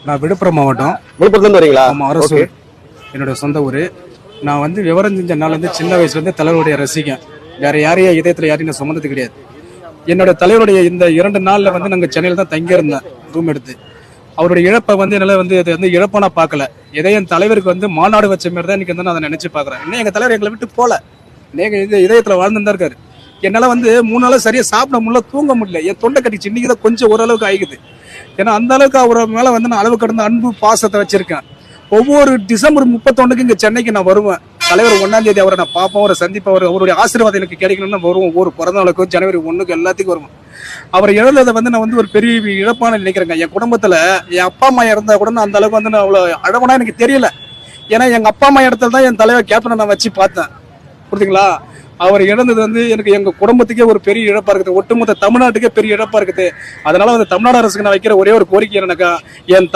நான் விழுப்புரம் மாவட்டம். விழுப்புரத்துலேருந்து வரீங்களா? ஆமா, அரசு என்னோட சொந்த ஊர். நான் வந்து விவரம் செஞ்ச நாள் வந்து சின்ன வயசுலேருந்து தலைவருடைய ரசிகன். வேற யாரையும் இதயத்தில் யாரையும் நான் சுமந்தது கிடையாது. என்னோட தலைவருடைய இந்த 2 நாளில் வந்து நாங்கள் சென்னையில் தான் தங்கியிருந்தேன் ரூம் எடுத்து. அவருடைய இழப்பை வந்து என்னால் வந்து அது வந்து இழப்பா நான் பார்க்கல. எதே என் தலைவருக்கு வந்து மாநாடு வச்ச மாதிரி தான் இன்னைக்கு வந்து நான் அதை நினைச்சு பார்க்குறேன். இன்னும் எங்கள் தலைவர் எங்களை விட்டு போல, நீங்கள் இது இதயத்தில் வாழ்ந்துதான் இருக்காரு. என்னால் வந்து 3 நாளாக சரியாக சாப்பிட முடியல, தூங்க முடியல. என் தொண்டை கட்டிச்சு. இன்னைக்கு தான் கொஞ்சம் ஓரளவுக்கு ஆகிக்குது. ஏன்னா அந்த அளவுக்கு அவர் மேலே வந்து நான் அளவு கடந்த அன்பு பாசத்தை வச்சிருக்கேன். ஒவ்வொரு டிசம்பர் 31க்கு இங்கே சென்னைக்கு நான் வருவேன். தலைவர் 1ஆம் தேதி அவரை நான் பார்ப்போம், அவரை சந்திப்பேன். அவருடைய ஆசீர்வாதம் எனக்கு கிடைக்கணும்னு வருவோம். ஒரு பிறந்த நாளுக்கும் ஜனவரி 1க்கு எல்லாத்துக்கும் வருவோம். அவர் இழந்ததை வந்து நான் வந்து ஒரு பெரிய இழப்பான நினைக்கிறேங்க. என் குடும்பத்துல என் அப்பா அம்மா இறந்தா கூட நான் அந்த அளவுக்கு வந்து நான் அவ்வளவு அழகனா எனக்கு தெரியல. ஏன்னா எங்க அப்பா அம்மா இடத்துல தான் என் தலைவர் கேப்டனை நான் வச்சு பார்த்தேன். புரியுதுங்களா? அவர் இழந்தது வந்து எனக்கு எங்க குடும்பத்துக்கே ஒரு பெரிய இழப்பா இருக்குது. ஒட்டுமொத்த தமிழ்நாட்டுக்கே பெரிய இழப்பா இருக்குது. அதனால வந்து தமிழ்நாடு அரசுக்கு நான் வைக்கிற ஒரே ஒரு கோரிக்கை என்னன்னாக்கா, என்